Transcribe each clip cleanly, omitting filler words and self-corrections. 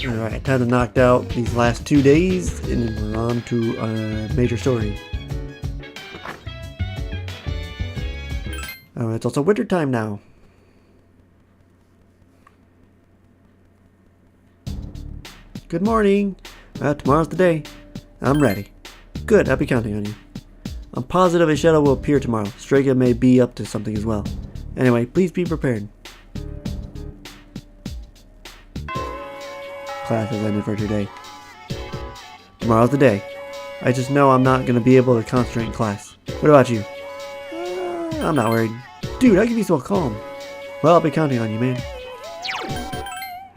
Alright, time to knock out these last 2 days, and then we're on to a major story. Oh, it's also winter time now. Good morning. Tomorrow's the day. I'm ready. Good, I'll be counting on you. I'm positive a shadow will appear tomorrow. Strega may be up to something as well. Anyway, please be prepared. Class has ended for today. Tomorrow's the day. I just know I'm not going to be able to concentrate in class. What about you? I'm not worried. Dude, I can be so calm. Well, I'll be counting on you, man.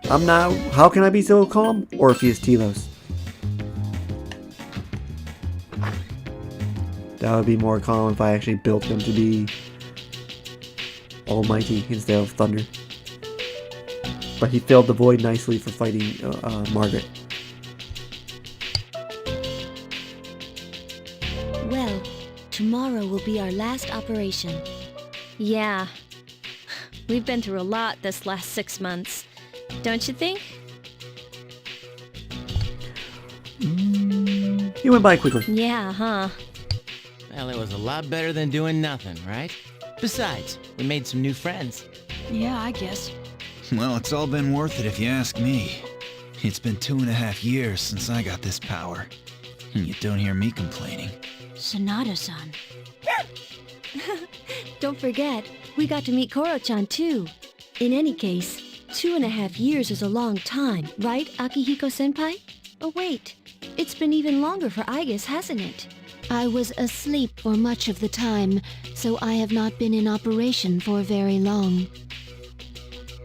I'm not. How can I be so calm? Orpheus Telos. That would be more calm if I actually built him to be almighty instead of thunder. But he filled the void nicely for fighting Margaret. Well, tomorrow will be our last operation. Yeah. We've been through a lot this last 6 months. Don't you think? He went by quickly. Yeah, huh? Well, it was a lot better than doing nothing, right? Besides, we made some new friends. Yeah, I guess. Well, it's all been worth it if you ask me. It's been 2.5 years since I got this power. And you don't hear me complaining. Sonata-san. Don't forget, we got to meet Koro-chan too. In any case, 2.5 years is a long time, right, Akihiko-senpai? Oh wait, it's been even longer for Aigis, hasn't it? I was asleep for much of the time, so I have not been in operation for very long.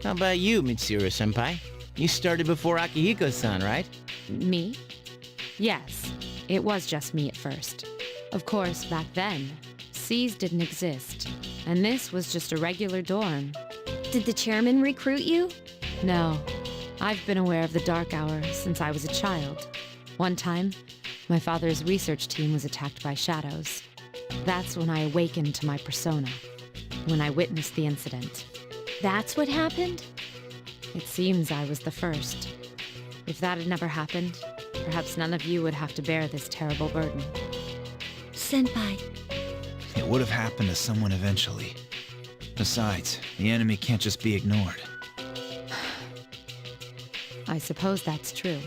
How about you, Mitsuru-senpai? You started before Akihiko-san, right? Me? Yes, it was just me at first. Of course, back then, C's didn't exist, and this was just a regular dorm. Did the chairman recruit you? No, I've been aware of the Dark Hour since I was a child. One time, my father's research team was attacked by shadows. That's when I awakened to my persona, when I witnessed the incident. That's what happened? It seems I was the first. If that had never happened, perhaps none of you would have to bear this terrible burden. Senpai. It would have happened to someone eventually. Besides, the enemy can't just be ignored. I suppose that's true.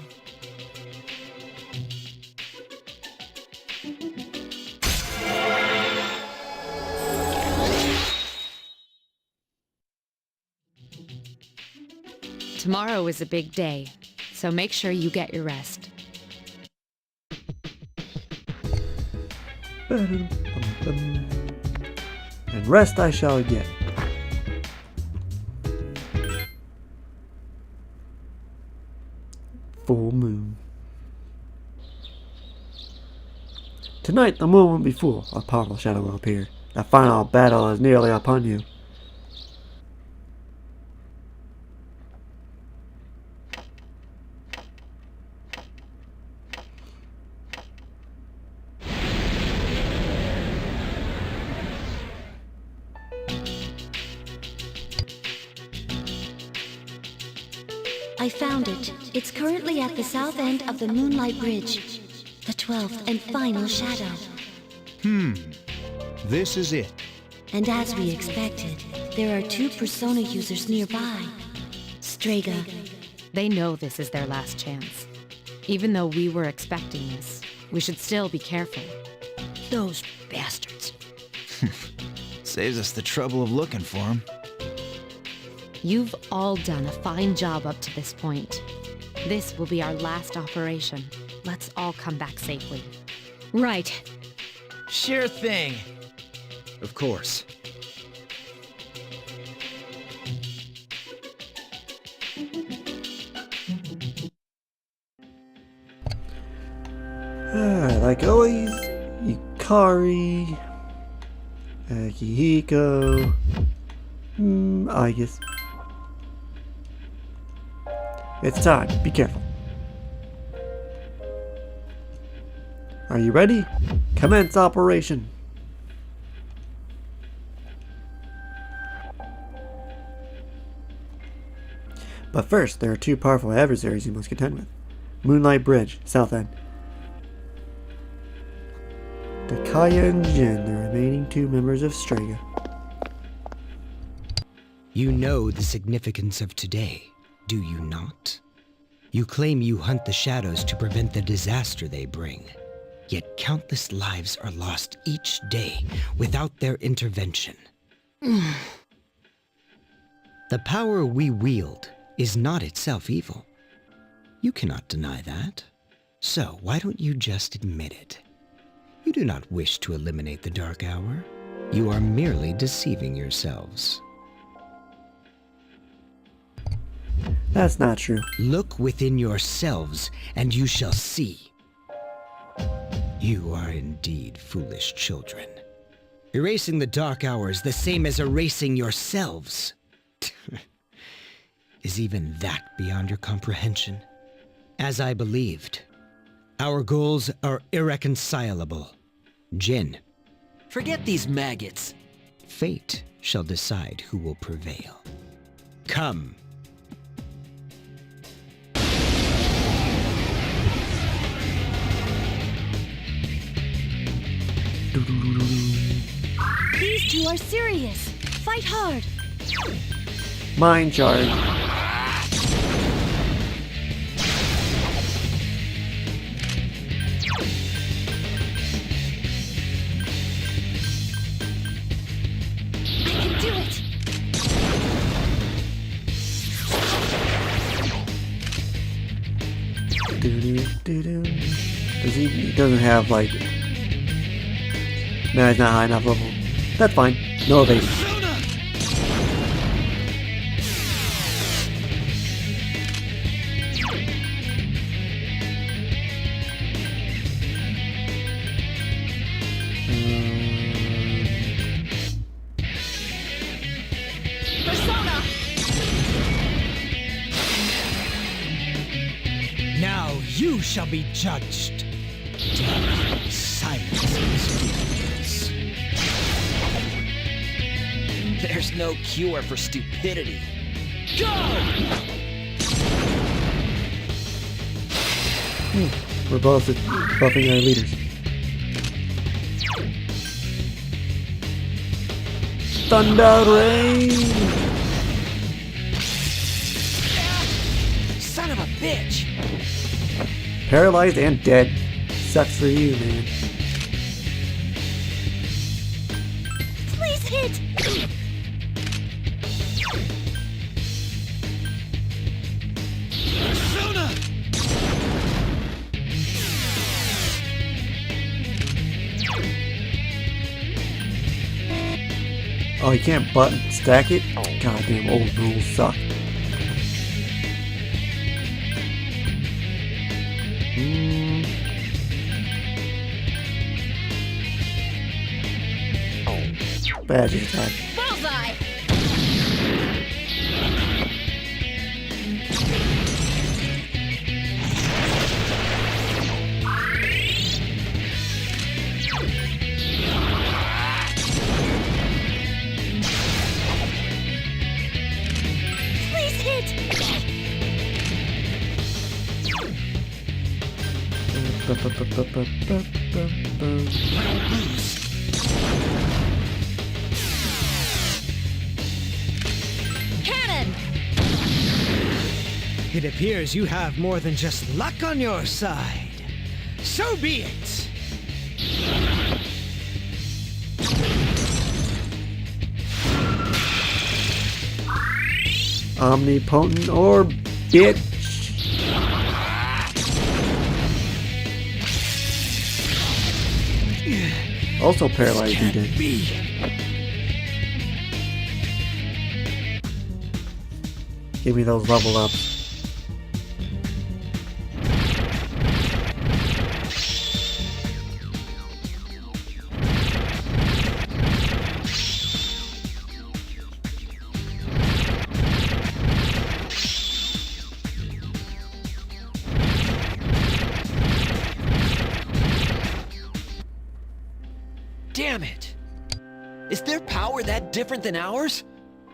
Tomorrow is a big day, so make sure you get your rest. And rest I shall get. Full moon. Tonight the moon will be full. A powerful shadow will appear. The final battle is nearly upon you. I found it. It's currently at the south end of the Moonlight Bridge. The 12th and final shadow. This is it. And as we expected, there are 2 persona users nearby. Strega. They know this is their last chance. Even though we were expecting this, we should still be careful. Those bastards. Saves us the trouble of looking for him. You've all done a fine job up to this point. This will be our last operation. Let's all come back safely. Right. Sure thing. Of course. Like always, Yukari, Akihiko, I guess. It's time. Be careful. Are you ready? Commence operation. But first, there are two powerful adversaries you must contend with. Moonlight Bridge, South End. Takaya and Jin, the remaining two members of Strega. You know the significance of today, do you not? You claim you hunt the shadows to prevent the disaster they bring. Yet countless lives are lost each day without their intervention. The power we wield is not itself evil. You cannot deny that. So why don't you just admit it? You do not wish to eliminate the Dark Hour. You are merely deceiving yourselves. That's not true. Look within yourselves, and you shall see. You are indeed foolish children. Erasing the Dark Hour is the same as erasing yourselves. Is even that beyond your comprehension? As I believed, our goals are irreconcilable. Jin, Forget these maggots. fate shall decide who will prevail. Come. These two are serious. Fight hard. Mind charge. I can do it. Doo-doo-doo-doo. He doesn't have like... No, he's not high enough level. That's fine. No evasion. Persona. Now you shall be judged. Death, silence, is There's no cure for stupidity. We're both buffing our leaders. Thunder Rain! Son of a bitch! Paralyzed and dead. Sucks for you, man. Please hit. Oh, you can't button stack it? Goddamn old rules suck. Bad attack. Bullseye. Please hit. Cannon. It appears you have more than just luck on your side. So be it. Omnipotent orb, bitch. Also paralyzed you did. Give me those level ups. Damn it! Is their power that different than ours?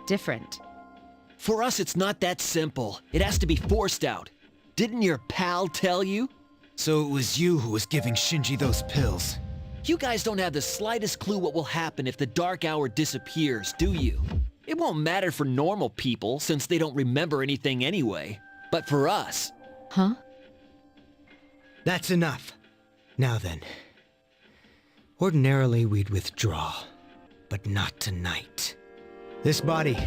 Different. For us, it's not that simple. It has to be forced out. Didn't your pal tell you? So it was you who was giving Shinji those pills. You guys don't have the slightest clue what will happen if the Dark Hour disappears, do you? It won't matter for normal people, since they don't remember anything anyway. But for us... Huh? That's enough. Now then. Ordinarily we'd withdraw, but not tonight. This body,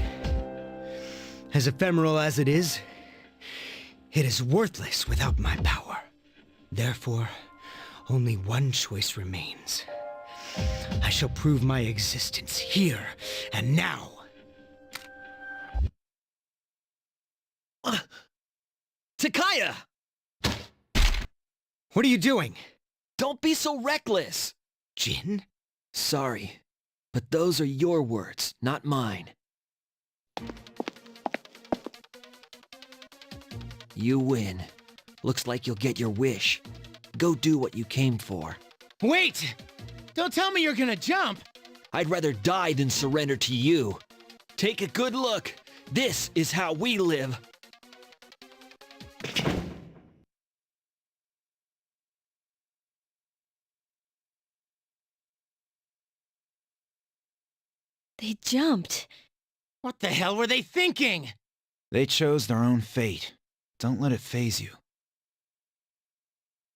as ephemeral as it is worthless without my power. Therefore, only one choice remains. I shall prove my existence here and now. Takaya! What are you doing? Don't be so reckless! Jin? Sorry, but those are your words, not mine. You win. Looks like you'll get your wish. Go do what you came for. Wait! Don't tell me you're gonna jump! I'd rather die than surrender to you. Take a good look. This is how we live. They jumped. What the hell were they thinking? They chose their own fate. Don't let it faze you.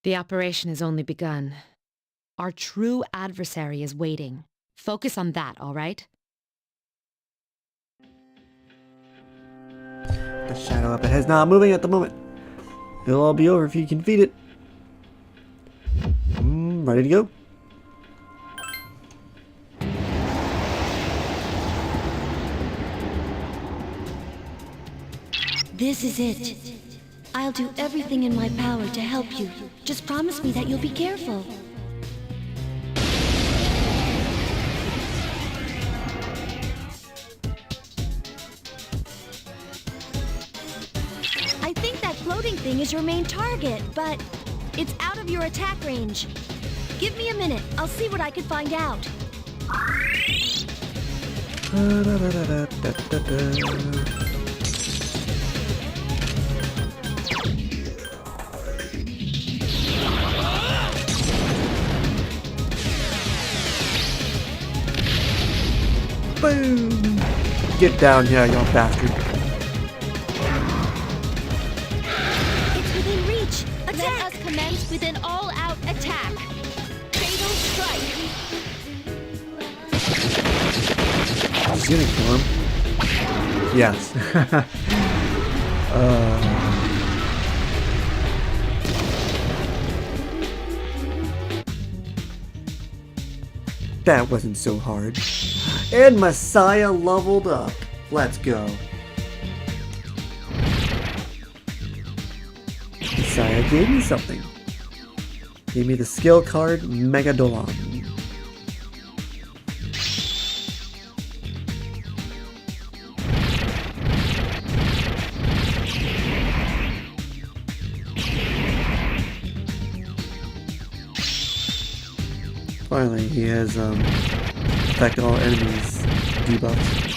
The operation has only begun. Our true adversary is waiting. Focus on that, all right? The shadow up ahead is not moving at the moment. It'll all be over if you can feed it. Ready to go? This is it. I'll do everything in my power to help you. Just promise me that you'll be careful. I think that floating thing is your main target, but it's out of your attack range. Give me a minute. I'll see what I can find out. Boom! Get down here, you bastard. It's within reach. Attack! Let us commence with an all-out attack. Fatal strike. He's gonna kill him. Yes. That wasn't so hard. And Messiah leveled up. Let's go. Messiah gave me something. Gave me the skill card Megadolon. Finally, he has affect all enemies debuffs.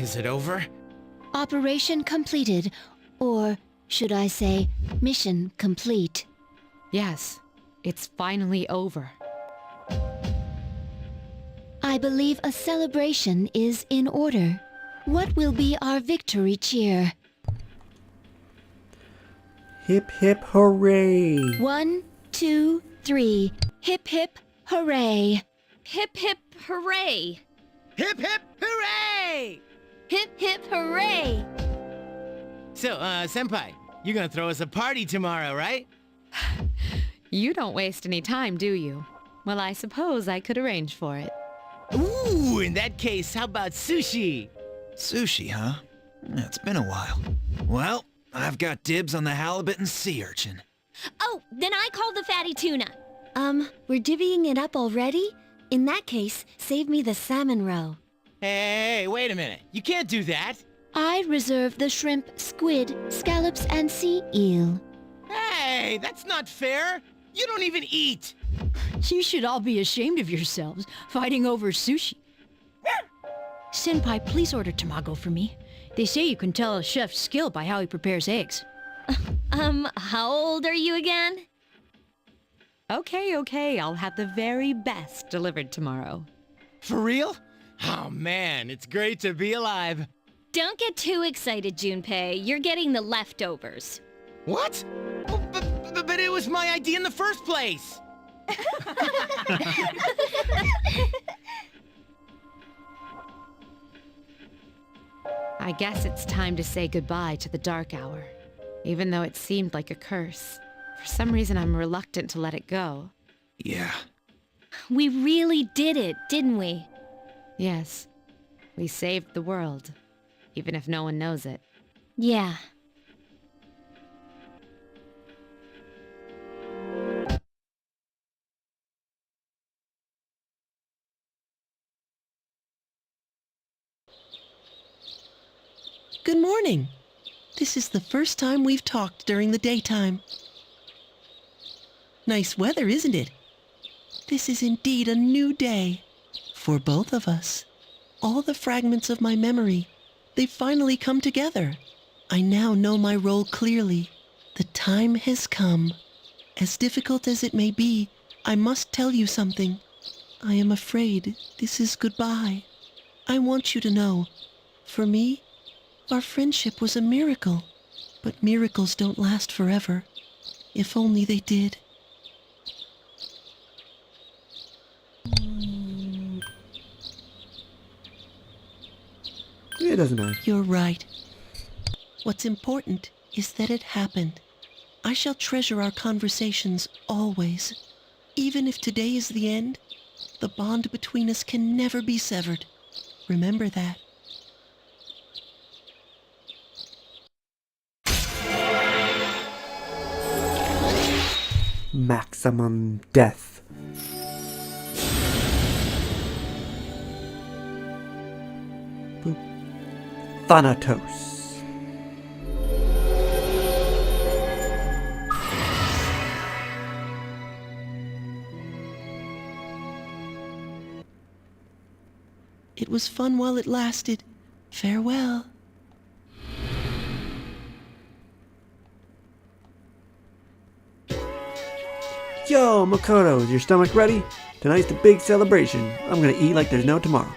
Is it over? Operation completed. Or should I say, mission complete. Yes, it's finally over. I believe a celebration is in order. What will be our victory cheer? Hip hip hooray! 1, 2, 3. Hip hip hooray! Hip hip hooray! Hip hip hooray! Hip hip hooray! So, Senpai, you're gonna throw us a party tomorrow, right? You don't waste any time, do you? Well, I suppose I could arrange for it. Ooh, in that case, how about sushi? Sushi, huh? Yeah, it's been a while. Well, I've got dibs on the halibut and sea urchin. Oh, then I call the fatty tuna. We're divvying it up already? In that case, save me the salmon roe. Hey, wait a minute. You can't do that. I reserve the shrimp, squid, scallops, and sea eel. Hey, that's not fair. You don't even eat. You should all be ashamed of yourselves, fighting over sushi. Senpai, please order tamago for me. They say you can tell a chef's skill by how he prepares eggs. How old are you again? Okay, I'll have the very best delivered tomorrow. For real? Oh man, it's great to be alive. Don't get too excited, Junpei. You're getting the leftovers. What? Well, but it was my idea in the first place. I guess it's time to say goodbye to the dark hour. Even though it seemed like a curse, for some reason I'm reluctant to let it go. Yeah. We really did it, didn't we? Yes, we saved the world, even if no one knows it. Yeah. Good morning. This is the first time we've talked during the daytime. Nice weather, isn't it? This is indeed a new day. For both of us. All the fragments of my memory, they've finally come together. I now know my role clearly. The time has come. As difficult as it may be, I must tell you something. I am afraid this is goodbye. I want you to know, for me, our friendship was a miracle. But miracles don't last forever. If only they did. It doesn't matter. You're right. What's important is that it happened. I shall treasure our conversations always. Even if today is the end, the bond between us can never be severed. Remember that. Maximum death. Boop. Thanatos. It was fun while it lasted. Farewell. Yo, Makoto, is your stomach ready? Tonight's the big celebration. I'm gonna eat like there's no tomorrow.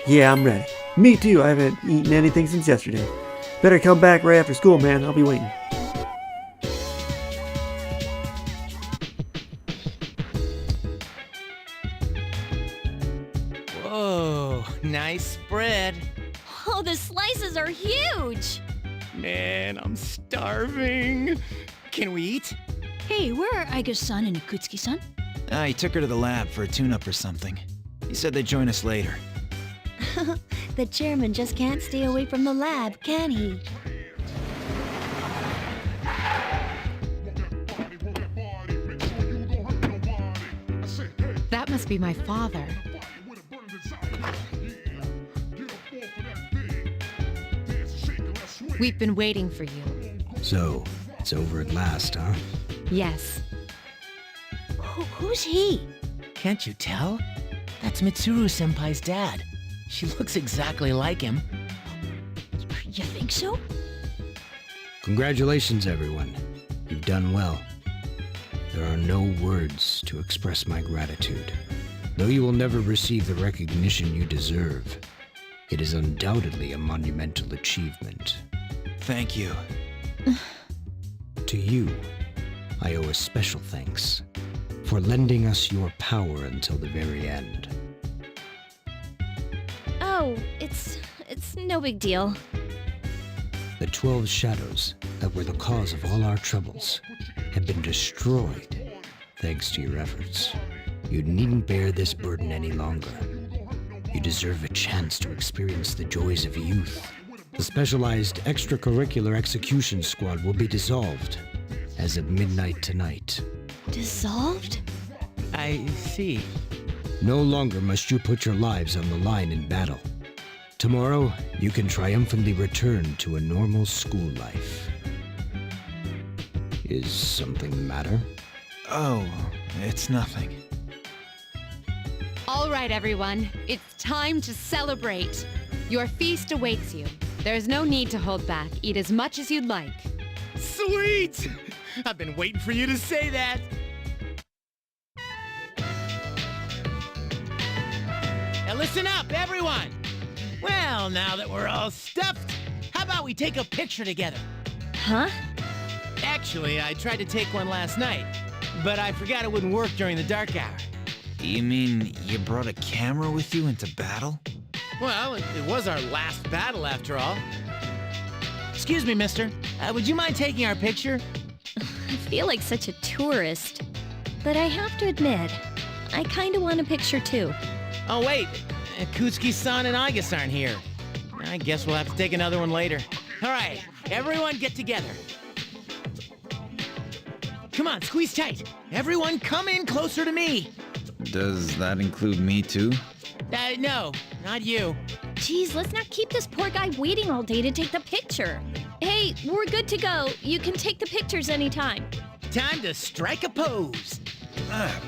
Yeah, I'm ready. Me too, I haven't eaten anything since yesterday. Better come back right after school, man. I'll be waiting. Whoa, nice spread. Oh, the slices are huge! Man, I'm starving. Can we eat? Hey, where are Aiga-san and Ikutsuki-san? He took her to the lab for a tune-up or something. He said they'd join us later. The chairman just can't stay away from the lab, can he? That must be my father. We've been waiting for you. So, it's over at last, huh? Yes. Who's he? Can't you tell? That's Mitsuru-senpai's dad. She looks exactly like him. You think so? Congratulations, everyone. You've done well. There are no words to express my gratitude. Though you will never receive the recognition you deserve, it is undoubtedly a monumental achievement. Thank you. To you, I owe a special thanks for lending us your power until the very end. Oh, it's no big deal. The 12 shadows that were the cause of all our troubles have been destroyed thanks to your efforts. You needn't bear this burden any longer. You deserve a chance to experience the joys of youth. The specialized extracurricular execution squad will be dissolved as of midnight tonight. Dissolved? I see. No longer must you put your lives on the line in battle. Tomorrow, you can triumphantly return to a normal school life. Is something the matter? Oh, it's nothing. All right, everyone. It's time to celebrate. Your feast awaits you. There's no need to hold back. Eat as much as you'd like. Sweet! I've been waiting for you to say that. Now listen up, everyone! Well, now that we're all stuffed, how about we take a picture together? Huh? Actually, I tried to take one last night, but I forgot it wouldn't work during the dark hour. You mean you brought a camera with you into battle? Well, it was our last battle after all. Excuse me, mister. Would you mind taking our picture? I feel like such a tourist. But I have to admit, I kinda want a picture too. Oh, wait. Kutsuki-san and Aigis aren't here. I guess we'll have to take another one later. All right, everyone get together. Come on, squeeze tight. Everyone come in closer to me. Does that include me too? No, not you. Geez, let's not keep this poor guy waiting all day to take the picture. Hey, we're good to go. You can take the pictures anytime. Time to strike a pose.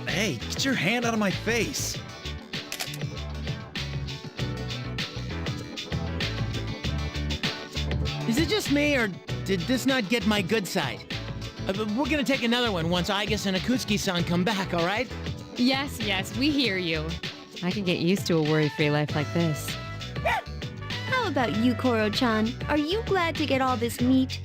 Hey, get your hand out of my face. Is it just me, or did this not get my good side? We're gonna take another one once Aigis and Akutsuki-san come back, all right? Yes, we hear you. I could get used to a worry-free life like this. How about you, Koro-chan? Are you glad to get all this meat?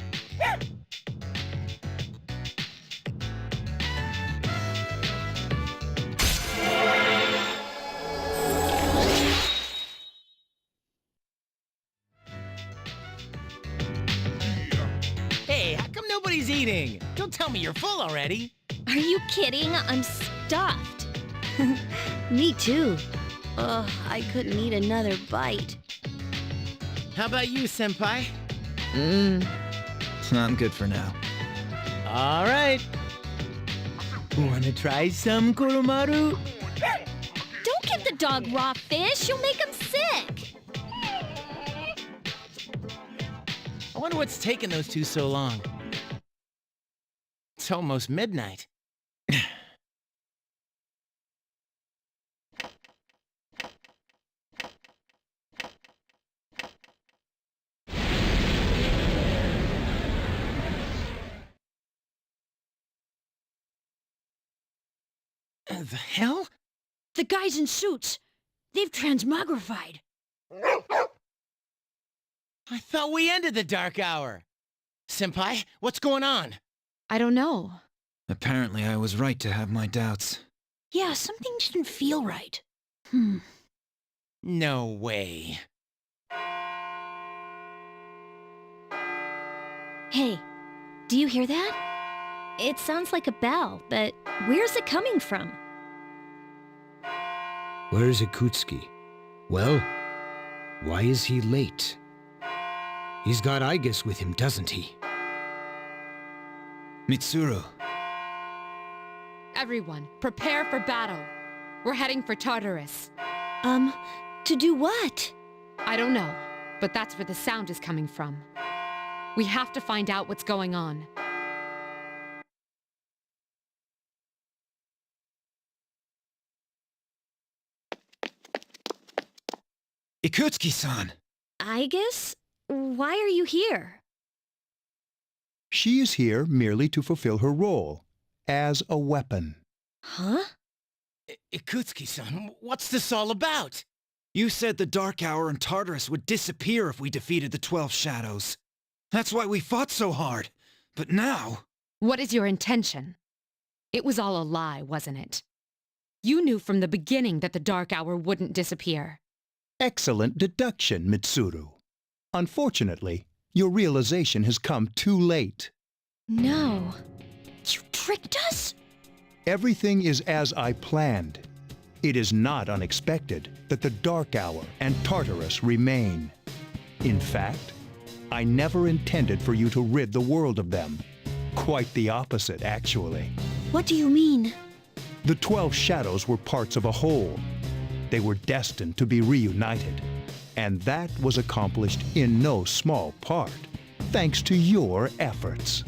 Hey, how come nobody's eating? Don't tell me you're full already. Are you kidding? I'm stuffed. Me too. Ugh, I couldn't eat another bite. How about you, senpai? I'm good for now. All right. Wanna try some, Koromaru? Don't give the dog raw fish. You'll make him sick. I wonder what's taking those two so long. It's almost midnight. The hell? The guys in suits. They've transmogrified. I thought we ended the dark hour. Senpai, what's going on? I don't know. Apparently I was right to have my doubts. Yeah, something didn't feel right. No way. Hey, do you hear that? It sounds like a bell, but where's it coming from? Where is Akutsuki? Well, why is he late? He's got Aigis with him, doesn't he? Mitsuru, Everyone, prepare for battle. We're heading for Tartarus. To do what? I don't know, but that's where the sound is coming from. We have to find out what's going on. Ikutsuki-san! Aigis? Why are you here? She is here merely to fulfill her role as a weapon. Huh? Ikutsuki-san, what's this all about? You said the Dark Hour and Tartarus would disappear if we defeated the 12 Shadows. That's why we fought so hard. But now... What is your intention? It was all a lie, wasn't it? You knew from the beginning that the Dark Hour wouldn't disappear. Excellent deduction, Mitsuru. Unfortunately, your realization has come too late. No. You tricked us? Everything is as I planned. It is not unexpected that the Dark Hour and Tartarus remain. In fact, I never intended for you to rid the world of them. Quite the opposite, actually. What do you mean? The 12 shadows were parts of a whole. They were destined to be reunited. And that was accomplished in no small part, thanks to your efforts.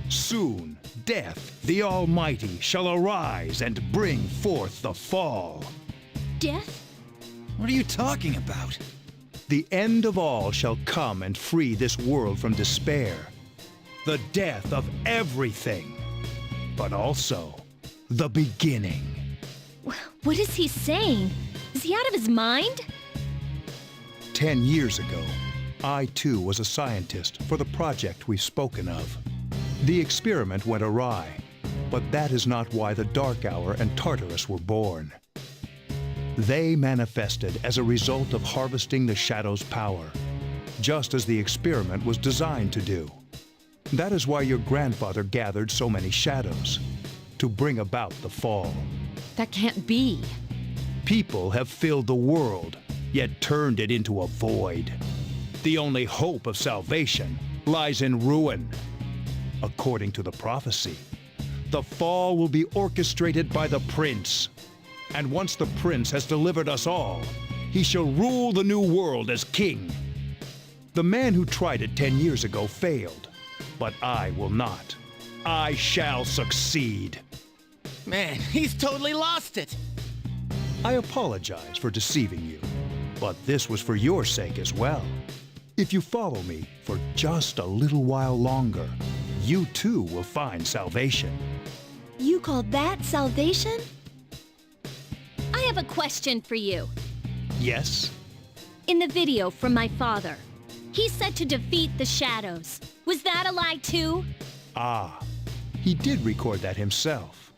Soon, Death, the Almighty, shall arise and bring forth the fall. Death? What are you talking about? The end of all shall come and free this world from despair. The death of everything, but also the beginning. What is he saying? Is he out of his mind? 10 years ago, I too was a scientist for the project we've spoken of. The experiment went awry, but that is not why the Dark Hour and Tartarus were born. They manifested as a result of harvesting the Shadow's power, just as the experiment was designed to do. That is why your grandfather gathered so many shadows, to bring about the fall. That can't be. People have filled the world, yet turned it into a void. The only hope of salvation lies in ruin. According to the prophecy, the fall will be orchestrated by the prince. And once the prince has delivered us all, he shall rule the new world as king. The man who tried it 10 years ago failed, but I will not. I shall succeed. Man, he's totally lost it. I apologize for deceiving you, but this was for your sake as well. If you follow me for just a little while longer, you too will find salvation. You call that salvation? I have a question for you. Yes? In the video from my father, he said to defeat the shadows. Was that a lie too? Ah, he did record that himself.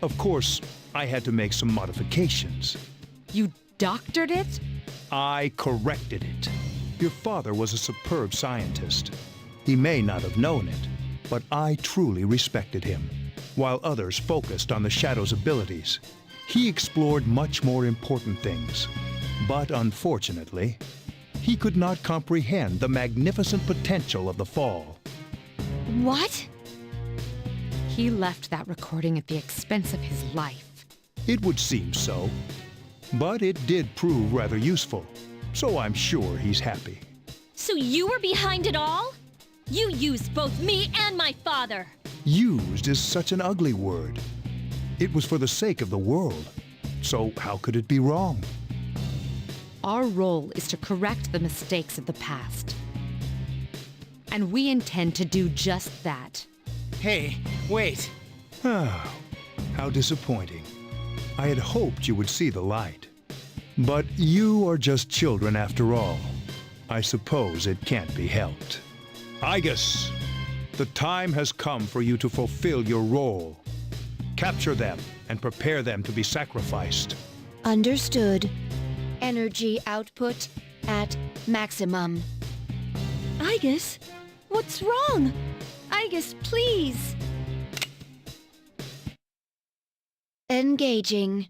Of course, I had to make some modifications. You doctored it? I corrected it. Your father was a superb scientist. He may not have known it, but I truly respected him. While others focused on the Shadow's abilities, he explored much more important things. But unfortunately, he could not comprehend the magnificent potential of the fall. What? He left that recording at the expense of his life. It would seem so. But it did prove rather useful, so I'm sure he's happy. So you were behind it all? You used both me and my father. Used is such an ugly word. It was for the sake of the world, so how could it be wrong? Our role is to correct the mistakes of the past. And we intend to do just that. Hey, wait. Ah, how disappointing. I had hoped you would see the light. But you are just children after all. I suppose it can't be helped. Igus, the time has come for you to fulfill your role. Capture them and prepare them to be sacrificed. Understood. Energy output at maximum. Igus, what's wrong? Igus, please. Engaging.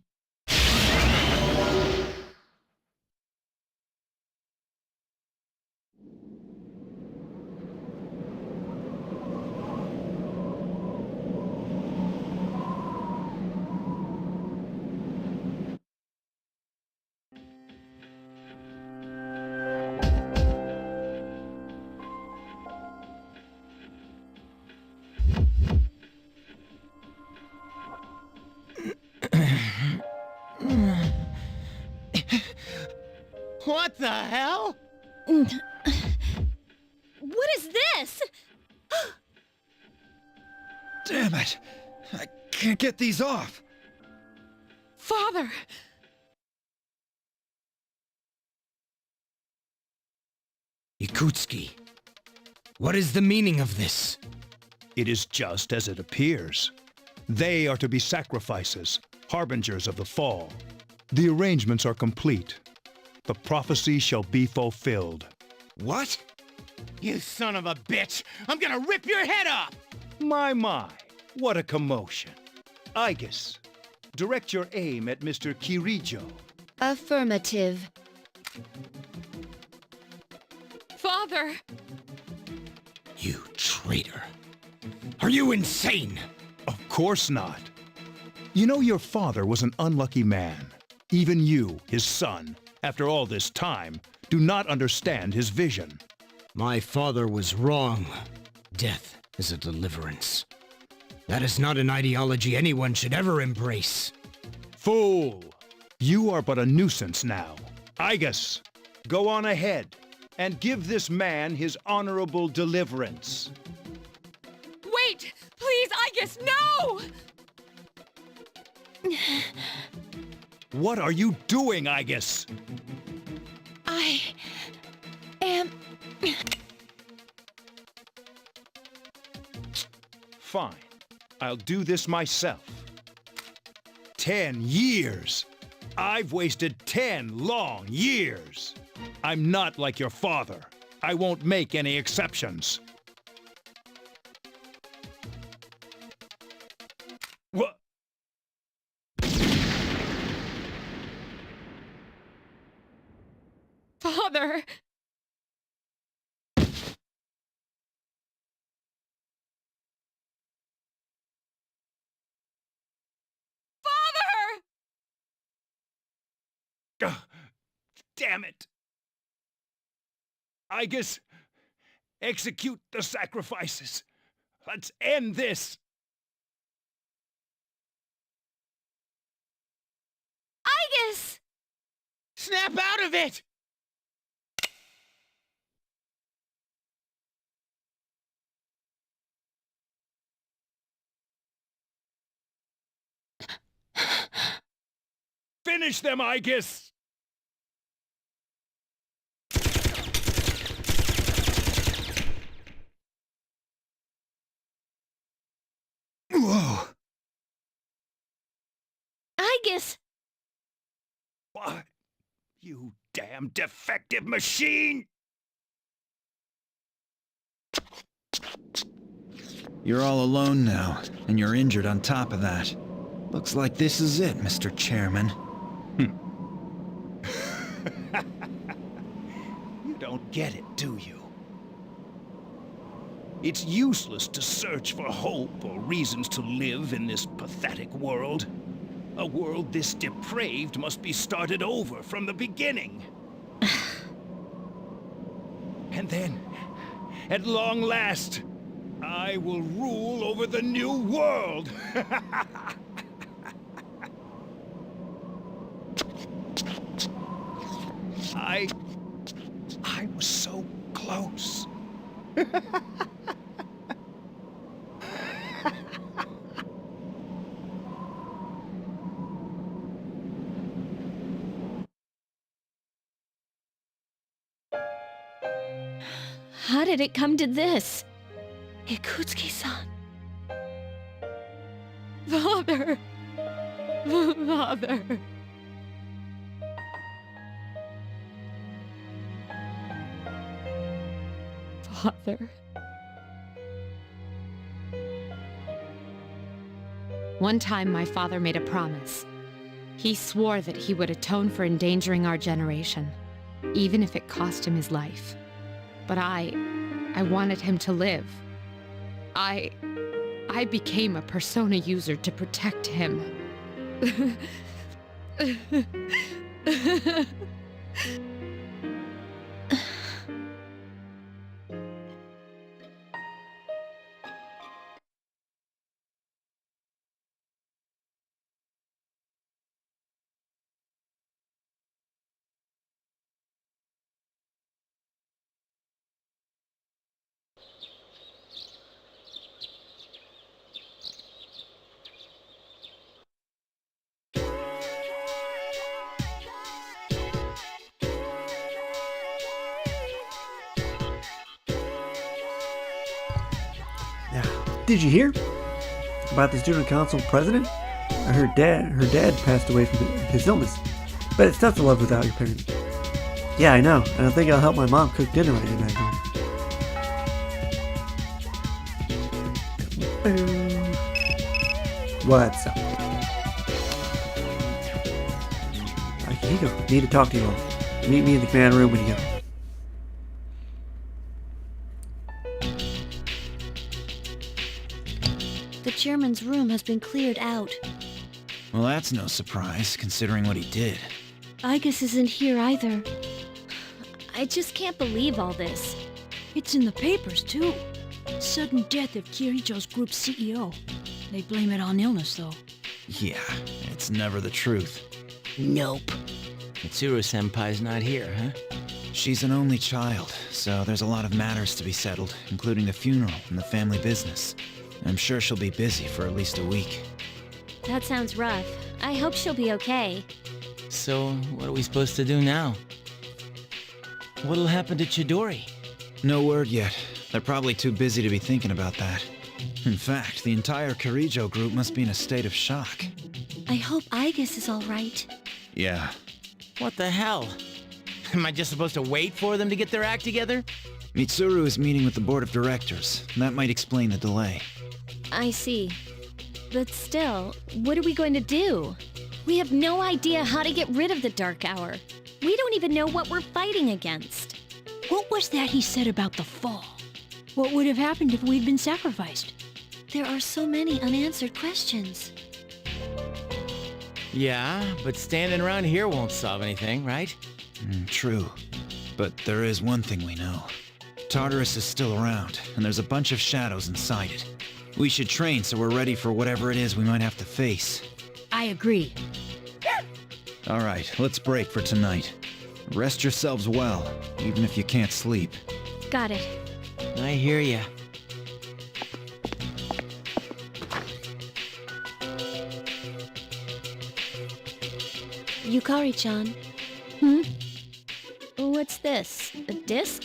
What the hell? What is this? Damn it! I can't get these off! Father! Yakutski, what is the meaning of this? It is just as it appears. They are to be sacrifices, harbingers of the fall. The arrangements are complete. The prophecy shall be fulfilled. What? You son of a bitch! I'm gonna rip your head off! My, what a commotion. Igus, direct your aim at Mr. Kirijo. Affirmative. Father! You traitor. Are you insane? Of course not. You know your father was an unlucky man. Even you, his son, after all this time, do not understand his vision. My father was wrong. Death is a deliverance. That is not an ideology anyone should ever embrace. Fool! You are but a nuisance now. Igus, go on ahead and give this man his honorable deliverance. Wait! Please, Igus, no! What are you doing, Igus? I am... Fine. I'll do this myself. 10 years! I've wasted 10 long years! I'm not like your father. I won't make any exceptions. What? Father! Father! Ugh, damn it! Igus, execute the sacrifices. Let's end this. Igus! Snap out of it! Finish them, Igus! Whoa! Igus! What? You damn defective machine! You're all alone now, and you're injured on top of that. Looks like this is it, Mr. Chairman. You don't get it, do you? It's useless to search for hope or reasons to live in this pathetic world. A world this depraved must be started over from the beginning. And then, at long last, I will rule over the new world. I was so close. How did it come to this? Ikutsuki-san. Father! Father! Father. One time, my father made a promise. He swore that he would atone for endangering our generation, even if it cost him his life. But I wanted him to live. I became a persona user to protect him. Did you hear about the student council president? I heard her dad passed away from his illness. But it's tough to love without your parents. Yeah, I know. And I think I'll help my mom cook dinner when I get back home. What's up? Akihiko, need to talk to you all. Meet me in the command room when you go. The chairman's room has been cleared out. Well, that's no surprise, considering what he did. Aigis isn't here either. I just can't believe all this. It's in the papers, too. Sudden death of Kirijo's group CEO. They blame it on illness, though. Yeah, it's never the truth. Nope. Mitsuru-senpai's not here, huh? She's an only child, so there's a lot of matters to be settled, including the funeral and the family business. I'm sure she'll be busy for at least a week. That sounds rough. I hope she'll be okay. So, what are we supposed to do now? What'll happen to Chidori? No word yet. They're probably too busy to be thinking about that. In fact, the entire Kirijo group must be in a state of shock. I hope Aigis is all right. Yeah. What the hell? Am I just supposed to wait for them to get their act together? Mitsuru is meeting with the board of directors. That might explain the delay. I see. But still, what are we going to do? We have no idea how to get rid of the Dark Hour. We don't even know what we're fighting against. What was that he said about the fall? What would have happened if we'd been sacrificed? There are so many unanswered questions. Yeah, but standing around here won't solve anything, right? True. But there is one thing we know. Tartarus is still around, and there's a bunch of shadows inside it. We should train so we're ready for whatever it is we might have to face. I agree. Alright, let's break for tonight. Rest yourselves well, even if you can't sleep. Got it. I hear ya. Yukari-chan. What's this? A disc?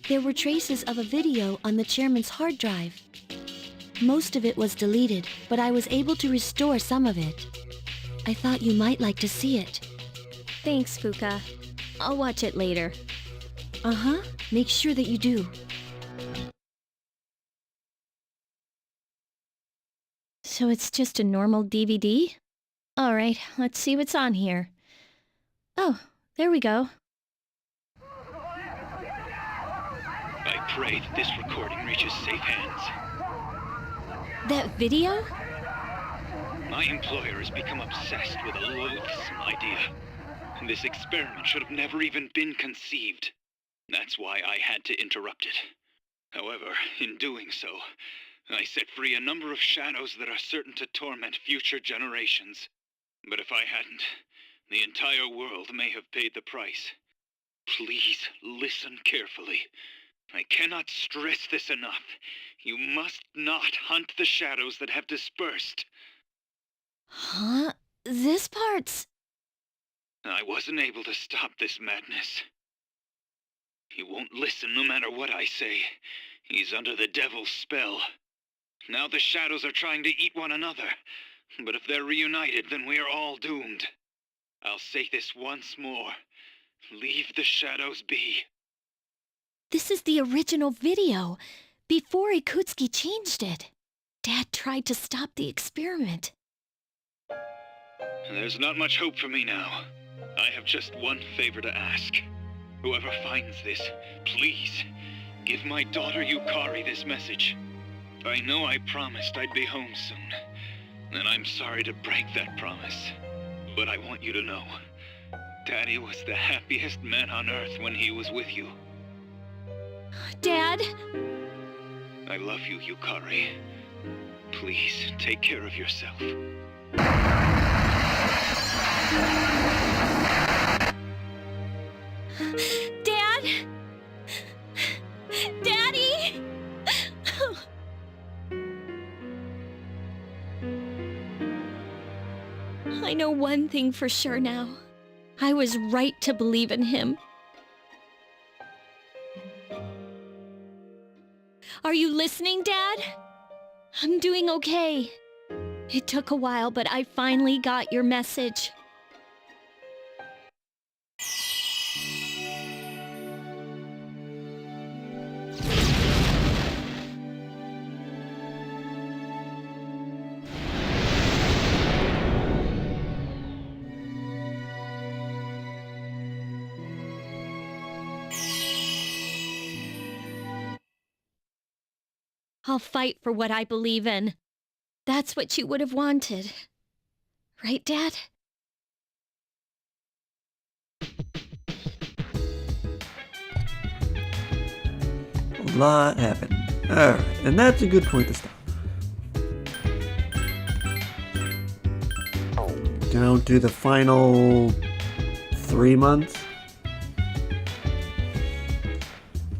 There were traces of a video on the chairman's hard drive. Most of it was deleted, but I was able to restore some of it. I thought you might like to see it. Thanks, Fuka. I'll watch it later. Uh-huh. Make sure that you do. So it's just a normal DVD? Alright, let's see what's on here. Oh, there we go. I pray that this recording reaches safe hands. That video? My employer has become obsessed with a loathsome idea. This experiment should have never even been conceived. That's why I had to interrupt it. However, in doing so, I set free a number of shadows that are certain to torment future generations. But if I hadn't, the entire world may have paid the price. Please listen carefully. I cannot stress this enough. You must not hunt the shadows that have dispersed. Huh? This part's... I wasn't able to stop this madness. He won't listen no matter what I say. He's under the devil's spell. Now the shadows are trying to eat one another. But if they're reunited, then we are all doomed. I'll say this once more. Leave the shadows be. This is the original video, before Ikutsuki changed it. Dad tried to stop the experiment. There's not much hope for me now. I have just one favor to ask. Whoever finds this, please, give my daughter Yukari this message. I know I promised I'd be home soon, and I'm sorry to break that promise. But I want you to know, Daddy was the happiest man on Earth when he was with you. Dad? I love you, Yukari. Please, take care of yourself. Dad? Daddy? I know one thing for sure now. I was right to believe in him. Are you listening, Dad? I'm doing okay. It took a while, but I finally got your message. I'll fight for what I believe in. That's what you would have wanted. Right, Dad? A lot happened. Alright, and that's a good point to stop. Down to the final 3 months.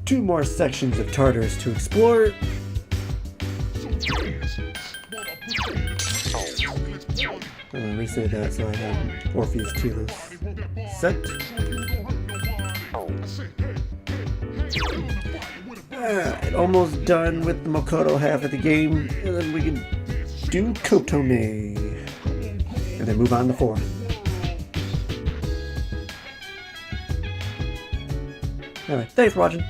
2 more sections of Tartarus to explore. Reset that so I have Orpheus Telos set. Alright, almost done with the Makoto half of the game, and then we can do Kotone. And then move on to 4. Alright, thanks for watching.